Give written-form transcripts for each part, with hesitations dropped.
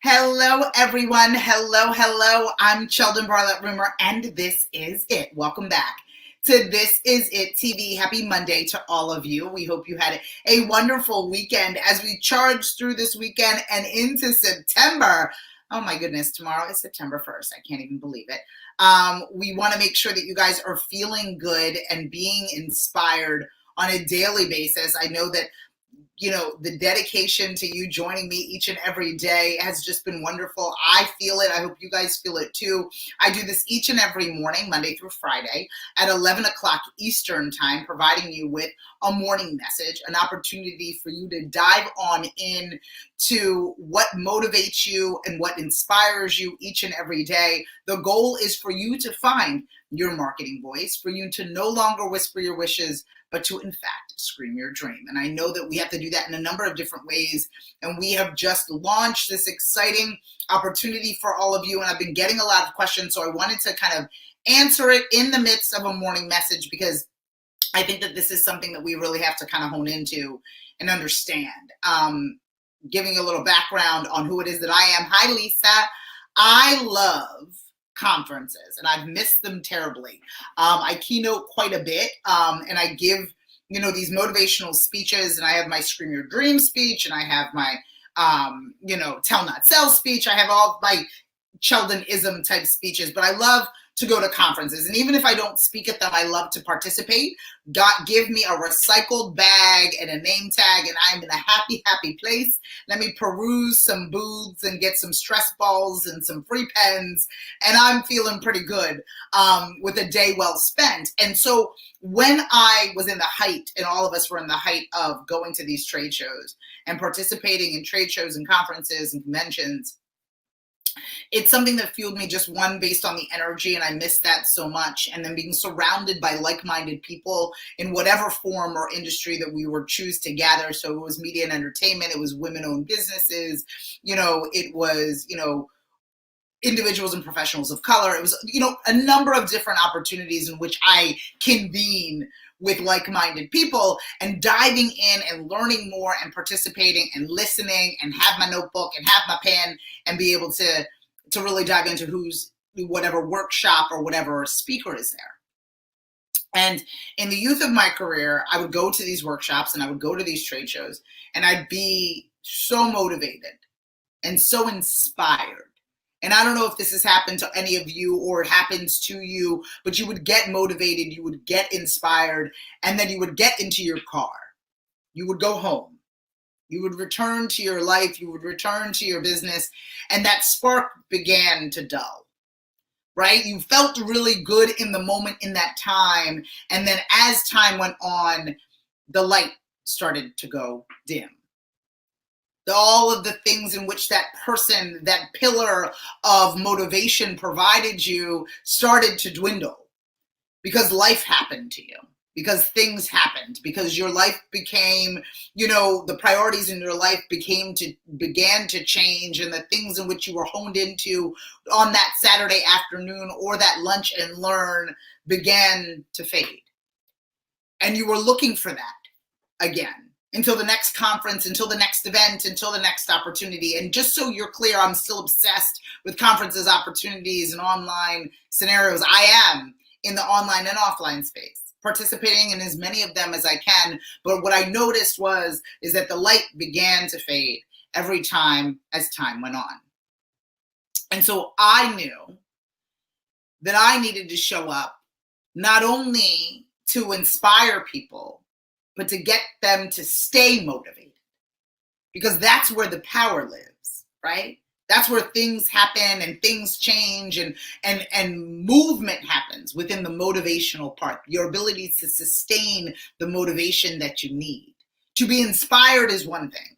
Hello, everyone. Hello. I'm Sheldon Barlett Rumor, and this is it. Welcome back to This Is It TV. Happy Monday to all of you. We hope you had a wonderful weekend as we charge through this weekend and into September. Oh my goodness, tomorrow is September 1st. I can't even believe it. We want to make sure that you guys are feeling good and being inspired on a daily basis. I know that the dedication to you joining me each and every day has just been wonderful. I feel it. I hope you guys feel it too. I do this each and every morning, Monday through Friday at 11 o'clock Eastern time, providing you with a morning message, an opportunity for you to dive on in to what motivates you and what inspires you each and every day. The goal is for you to find your marketing voice, for you to no longer whisper your wishes, but to, in fact, scream your dream. And I know that we have to do that in a number of different ways. And we have just launched this exciting opportunity for all of you. And I've been getting a lot of questions. So I wanted to kind of answer it in the midst of a morning message, because I think that this is something that we really have to kind of hone into and understand. Giving a little background on who it is that I am. Hi, Lisa. I love conferences, and I've missed them terribly. I keynote quite a bit, and I give, these motivational speeches, and I have my Scream Your Dream speech, and I have my, Tell Not Sell speech. I have all my Sheldon-ism type speeches, but I love to go to conferences. And even if I don't speak at them, I love to participate. Give me a recycled bag and a name tag, and I'm in a happy, happy place. Let me peruse some booths and get some stress balls and some free pens, and I'm feeling pretty good with a day well spent. And so when I was in the height, and all of us were in the height of going to these trade shows and participating in trade shows and conferences and conventions, it's something that fueled me, just one, based on the energy, and I miss that so much. And then being surrounded by like-minded people in whatever form or industry that we were choose to gather. So it was media and entertainment, it was women-owned businesses, it was, individuals and professionals of color. It was, a number of different opportunities in which I convene with like-minded people and diving in and learning more and participating and listening and have my notebook and have my pen and be able to really dive into whatever workshop or whatever speaker is there. And in the youth of my career, I would go to these workshops and I would go to these trade shows, and I'd be so motivated and so inspired. And I don't know if this has happened to any of you or it happens to you, but you would get motivated, you would get inspired, and then you would get into your car. You would go home. You would return to your life, you would return to your business, and that spark began to dull, right? You felt really good in the moment, in that time, and then as time went on, the light started to go dim. All of the things in which that person, that pillar of motivation provided you, started to dwindle because life happened to you, because things happened, because your life became, the priorities in your life began to change, and the things in which you were honed into on that Saturday afternoon or that lunch and learn began to fade. And you were looking for that again, until the next conference, until the next event, until the next opportunity. And just so you're clear, I'm still obsessed with conferences, opportunities, and online scenarios. I am in the online and offline space, participating in as many of them as I can. But what I noticed is that the light began to fade every time as time went on. And so I knew that I needed to show up not only to inspire people, but to get them to stay motivated, because that's where the power lives, right? That's where things happen and things change and movement happens within the motivational part, your ability to sustain the motivation that you need. To be inspired is one thing.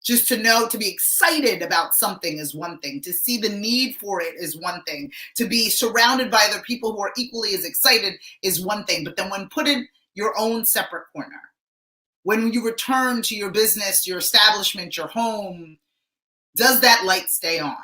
Just to be excited about something is one thing. To see the need for it is one thing. To be surrounded by other people who are equally as excited is one thing. But then when put in your own separate corner, when you return to your business, your establishment, your home, does that light stay on?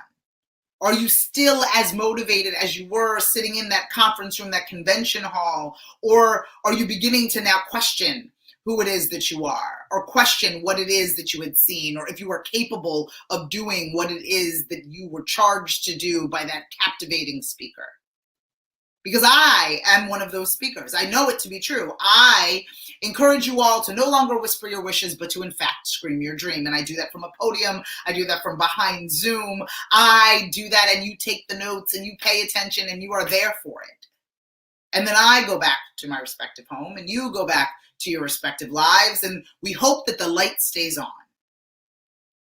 Are you still as motivated as you were sitting in that conference room, that convention hall? Or are you beginning to now question who it is that you are, or question what it is that you had seen, or if you are capable of doing what it is that you were charged to do by that captivating speaker. Because I am one of those speakers. I know it to be true. I encourage you all to no longer whisper your wishes, but to in fact scream your dream. And I do that from a podium. I do that from behind Zoom. I do that, and you take the notes and you pay attention and you are there for it. And then I go back to my respective home and you go back to your respective lives, and we hope that the light stays on.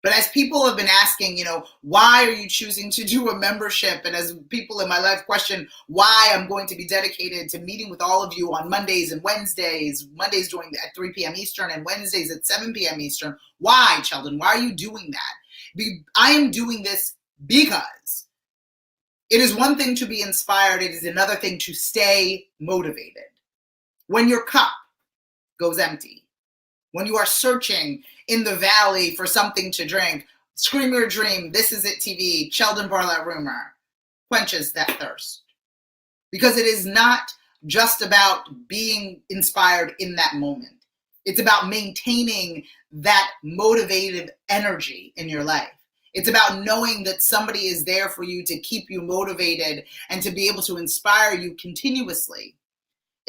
But as people have been asking, why are you choosing to do a membership? And as people in my life question why I'm going to be dedicated to meeting with all of you on Mondays and Wednesdays, Mondays at 3 p.m. Eastern and Wednesdays at 7 p.m. Eastern. Why, Sheldon? Why are you doing that? I am doing this because it is one thing to be inspired. It is another thing to stay motivated. When your cup goes empty, when you are searching in the valley for something to drink, Scream Your Dream, This Is It TV, Sheldon Barlett Rumor quenches that thirst. Because it is not just about being inspired in that moment. It's about maintaining that motivated energy in your life. It's about knowing that somebody is there for you to keep you motivated and to be able to inspire you continuously.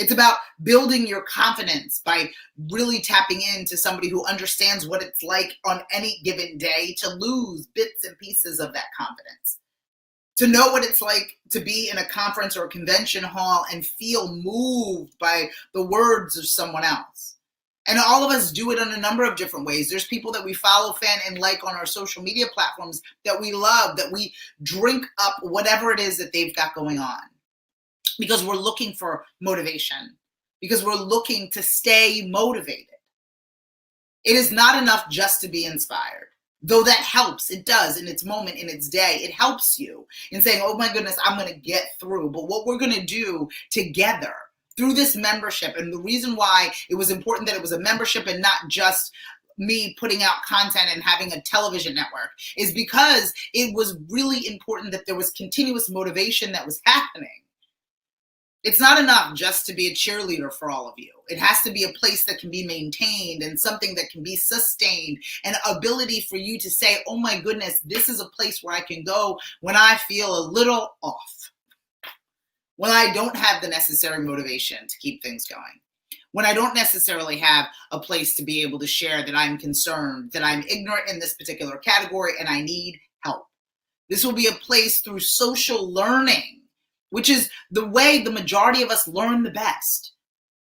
It's about building your confidence by really tapping into somebody who understands what it's like on any given day to lose bits and pieces of that confidence. To know what it's like to be in a conference or a convention hall and feel moved by the words of someone else. And all of us do it in a number of different ways. There's people that we follow, fan, and like on our social media platforms that we love, that we drink up whatever it is that they've got going on. Because we're looking for motivation, because we're looking to stay motivated. It is not enough just to be inspired, though that helps. It does in its moment, in its day. It helps you in saying, oh my goodness, I'm going to get through. But what we're going to do together through this membership, and the reason why it was important that it was a membership and not just me putting out content and having a television network, is because it was really important that there was continuous motivation that was happening. It's not enough just to be a cheerleader for all of you. It has to be a place that can be maintained and something that can be sustained, an ability for you to say, oh my goodness, this is a place where I can go when I feel a little off, when I don't have the necessary motivation to keep things going, when I don't necessarily have a place to be able to share that I'm concerned, that I'm ignorant in this particular category and I need help. This will be a place through social learning, which is the way the majority of us learn the best.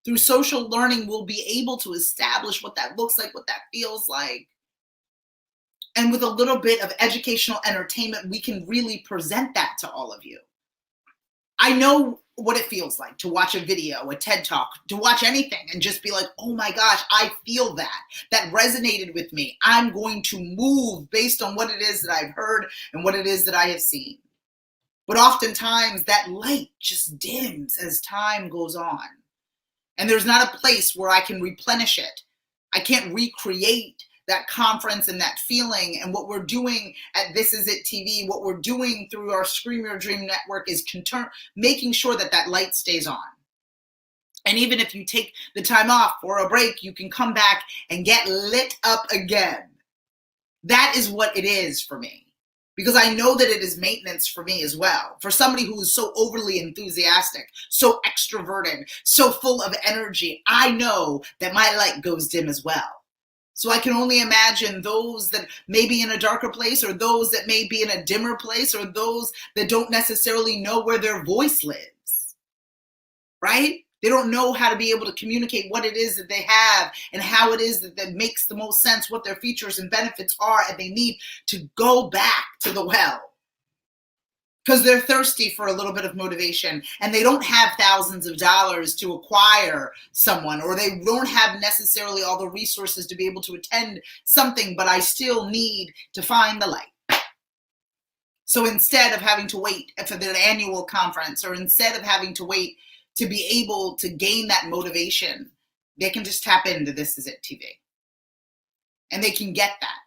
Through social learning, we'll be able to establish what that looks like, what that feels like. And with a little bit of educational entertainment, we can really present that to all of you. I know what it feels like to watch a video, a TED Talk, to watch anything and just be like, oh my gosh, I feel that. That resonated with me. I'm going to move based on what it is that I've heard and what it is that I have seen. But oftentimes that light just dims as time goes on. And there's not a place where I can replenish it. I can't recreate that conference and that feeling. And what we're doing at This Is It TV, what we're doing through our Scream Your Dream network is making sure that that light stays on. And even if you take the time off for a break, you can come back and get lit up again. That is what it is for me. Because I know that it is maintenance for me as well. For somebody who is so overly enthusiastic, so extroverted, so full of energy, I know that my light goes dim as well. So I can only imagine those that may be in a darker place, or those that may be in a dimmer place, or those that don't necessarily know where their voice lives, right? They don't know how to be able to communicate what it is that they have and how it is that makes the most sense, what their features and benefits are, and they need to go back to the well because they're thirsty for a little bit of motivation and they don't have thousands of dollars to acquire someone, or they don't have necessarily all the resources to be able to attend something, but I still need to find the light. So instead of having to wait for the annual conference, or instead of having to wait to be able to gain that motivation, they can just tap into This Is It TV. And they can get that.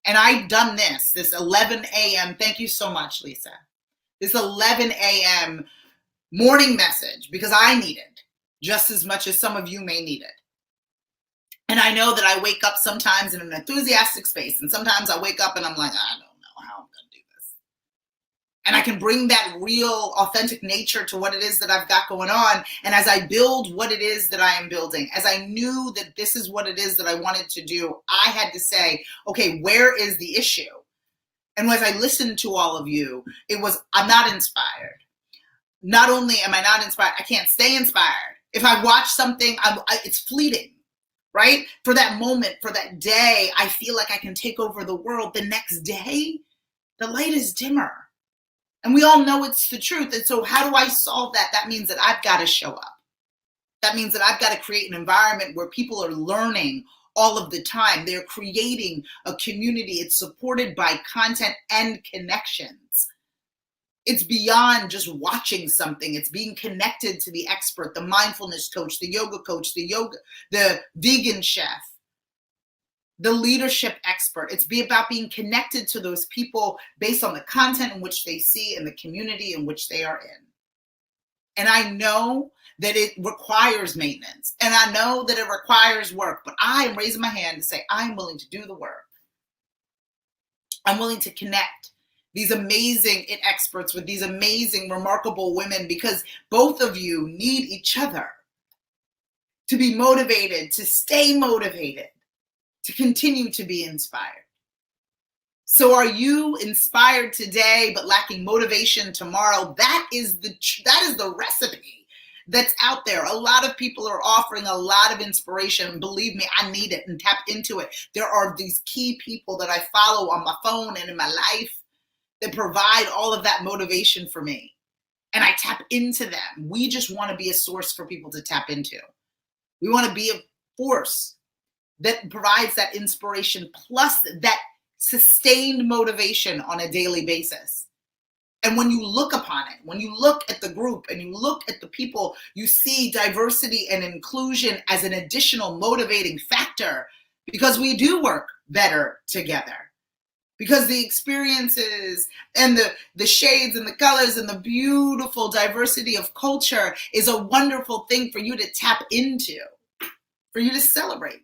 And I've done this 11 a.m. Thank you so much, Lisa. This 11 a.m. morning message, because I need it just as much as some of you may need it. And I know that I wake up sometimes in an enthusiastic space, and sometimes I wake up and I'm like, I don't know how I'm going to do this. And I can bring that real, authentic nature to what it is that I've got going on. And as I build what it is that I am building, as I knew that this is what it is that I wanted to do, I had to say, okay, where is the issue? And as I listened to all of you, it was, I'm not inspired. Not only am I not inspired, I can't stay inspired. If I watch something, it's fleeting, right? For that moment, for that day, I feel like I can take over the world. The next day, the light is dimmer. And we all know it's the truth. And so how do I solve that? That means that I've got to show up. That means that I've got to create an environment where people are learning all of the time. They're creating a community. It's supported by content and connections. It's beyond just watching something. It's being connected to the expert, the mindfulness coach, the vegan chef, the leadership expert. It's about being connected to those people based on the content in which they see and the community in which they are in. And I know that it requires maintenance, and I know that it requires work, but I am raising my hand to say, I'm willing to do the work. I'm willing to connect these amazing experts with these amazing, remarkable women, because both of you need each other to be motivated, to stay motivated, to continue to be inspired. So are you inspired today but lacking motivation tomorrow? That is the recipe that's out there. A lot of people are offering a lot of inspiration. Believe me, I need it and tap into it. There are these key people that I follow on my phone and in my life that provide all of that motivation for me. And I tap into them. We just want to be a source for people to tap into. We want to be a force that provides that inspiration plus that sustained motivation on a daily basis. And when you look upon it, when you look at the group and you look at the people, you see diversity and inclusion as an additional motivating factor, because we do work better together. Because the experiences and the shades and the colors and the beautiful diversity of culture is a wonderful thing for you to tap into, for you to celebrate.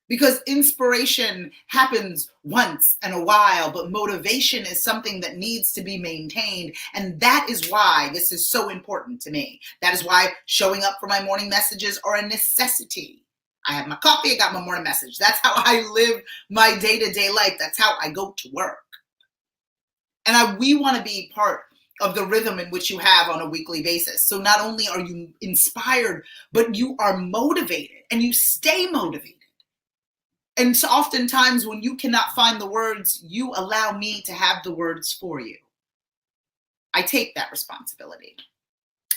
Because inspiration happens once in a while, but motivation is something that needs to be maintained. And that is why this is so important to me. That is why showing up for my morning messages are a necessity. I have my coffee, I got my morning message. That's how I live my day-to-day life. That's how I go to work. And we want to be part of the rhythm in which you have on a weekly basis. So not only are you inspired, but you are motivated and you stay motivated. And so oftentimes when you cannot find the words, you allow me to have the words for you. I take that responsibility.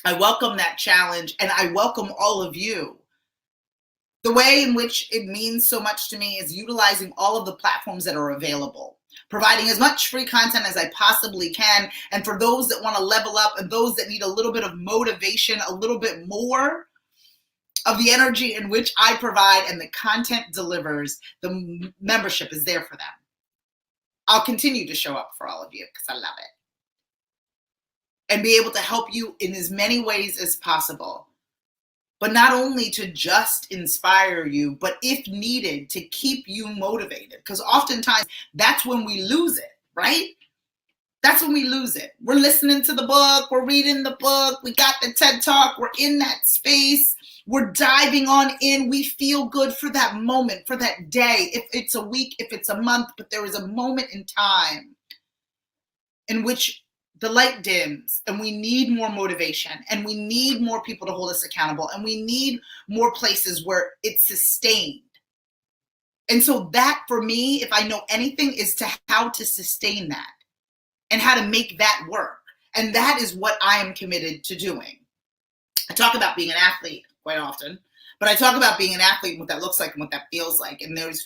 I welcome that challenge, and I welcome all of you. The way in which it means so much to me is utilizing all of the platforms that are available, providing as much free content as I possibly can. And for those that want to level up and those that need a little bit of motivation, a little bit more of the energy in which I provide and the content delivers, the membership is there for them. I'll continue to show up for all of you because I love it. And be able to help you in as many ways as possible. But not only to just inspire you, but if needed, to keep you motivated. Because oftentimes that's when we lose it, right? That's when we lose it. We're listening to the book, we're reading the book, we got the TED Talk, we're in that space, we're diving on in, we feel good for that moment, for that day, if it's a week, if it's a month, but there is a moment in time in which the light dims and we need more motivation and we need more people to hold us accountable and we need more places where it's sustained. And so that for me, if I know anything, is to how to sustain that and how to make that work. And that is what I am committed to doing. I talk about being an athlete quite often, but I talk about being an athlete and what that looks like and what that feels like. And there's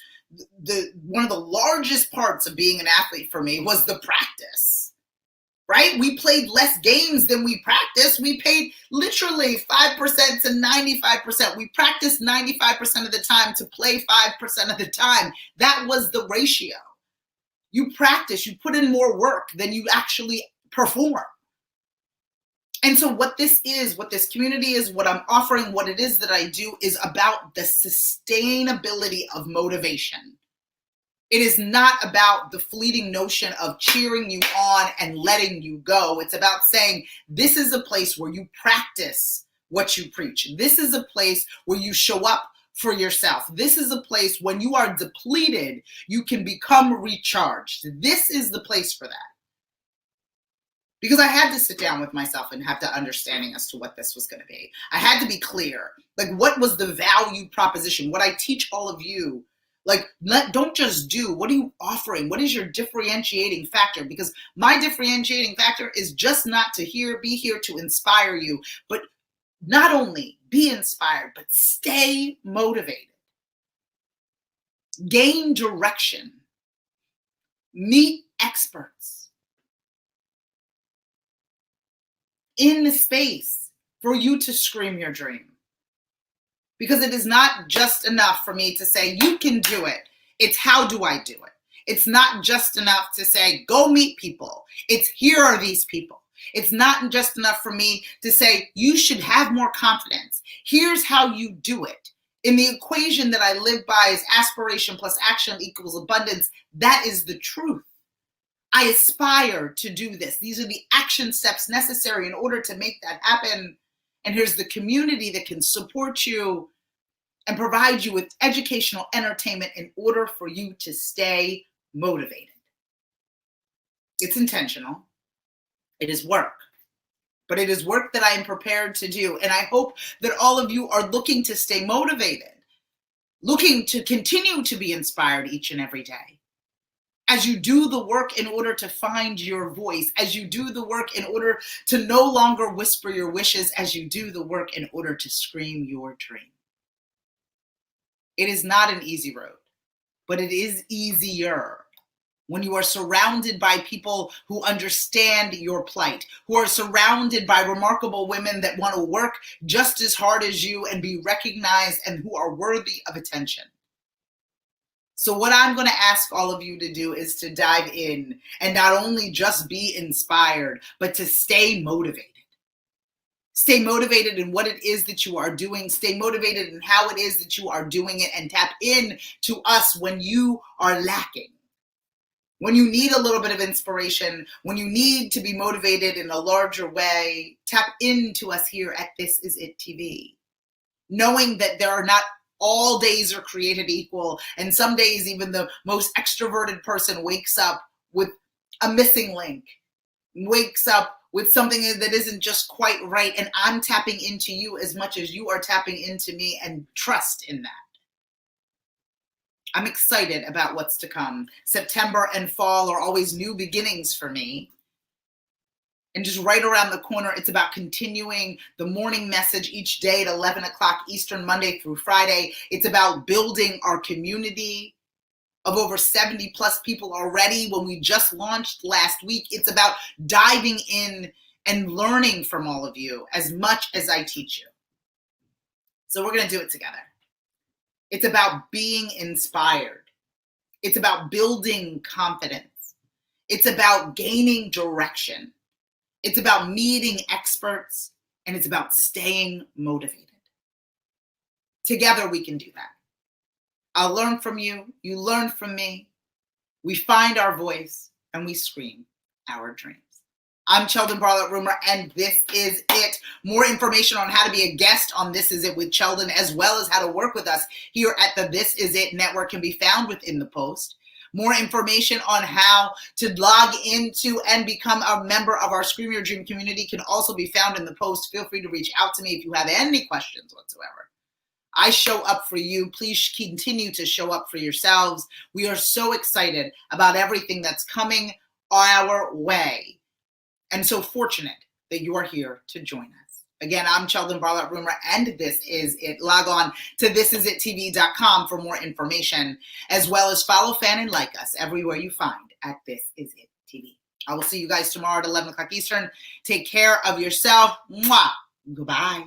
one of the largest parts of being an athlete for me was the practice. Right? We played less games than we practiced. We paid literally 5% to 95%. We practiced 95% of the time to play 5% of the time. That was the ratio. You practice, you put in more work than you actually perform. And so what this is, what this community is, what I'm offering, what it is that I do is about the sustainability of motivation. It is not about the fleeting notion of cheering you on and letting you go. It's about saying, this is a place where you practice what you preach. This is a place where you show up for yourself. This is a place when you are depleted, you can become recharged. This is the place for that. Because I had to sit down with myself and have the understanding as to what this was going to be. I had to be clear. Like, what was the value proposition? What I teach all of you. Like, don't just do. What are you offering? What is your differentiating factor? Because my differentiating factor is just not to be here to inspire you, but not only be inspired, but stay motivated. Gain direction. Meet experts in the space for you to scream your dream. Because it is not just enough for me to say, you can do it. It's how do I do it? It's not just enough to say, go meet people. It's here are these people. It's not just enough for me to say, you should have more confidence. Here's how you do it. In the equation that I live by is aspiration plus action equals abundance. That is the truth. I aspire to do this. These are the action steps necessary in order to make that happen. And here's the community that can support you and provide you with educational entertainment in order for you to stay motivated. It's intentional. It is work. But it is work that I am prepared to do. And I hope that all of you are looking to stay motivated, looking to continue to be inspired each and every day. As you do the work in order to find your voice, as you do the work in order to no longer whisper your wishes, as you do the work in order to scream your dream. It is not an easy road, but it is easier when you are surrounded by people who understand your plight, who are surrounded by remarkable women that want to work just as hard as you and be recognized and who are worthy of attention. So what I'm going to ask all of you to do is to dive in and not only just be inspired, but to stay motivated. Stay motivated in what it is that you are doing. Stay motivated in how it is that you are doing it, and tap in to us when you are lacking. When you need a little bit of inspiration, when you need to be motivated in a larger way, tap into us here at This Is It TV. Knowing that there are not all days are created equal. And some days, even the most extroverted person wakes up with a missing link, wakes up with something that isn't just quite right. And I'm tapping into you as much as you are tapping into me, and trust in that. I'm excited about what's to come. September and fall are always new beginnings for me. And just right around the corner, it's about continuing the morning message each day at 11 o'clock Eastern, Monday through Friday. It's about building our community of over 70 plus people already. When we just launched last week, it's about diving in and learning from all of you as much as I teach you. So we're going to do it together. It's about being inspired. It's about building confidence. It's about gaining direction. It's about meeting experts, and it's about staying motivated. Together we can do that. I'll learn from you. You learn from me. We find our voice, and we scream our dreams. I'm Sheldon Bartlett Rumor, and this is it. More information on how to be a guest on This Is It with Sheldon, as well as how to work with us here at the This Is It Network, can be found within the post. More information on how to log into and become a member of our Scream Your Dream community can also be found in the post. Feel free to reach out to me if you have any questions whatsoever. I show up for you. Please continue to show up for yourselves. We are so excited about everything that's coming our way, and so fortunate that you are here to join us. Again, I'm Sheldon Bartlett Rumor, and this is it. Log on to thisisittv.com for more information, as well as follow, fan, and like us everywhere you find at This Is It TV. I will see you guys tomorrow at 11 o'clock Eastern. Take care of yourself. Mwah. Goodbye.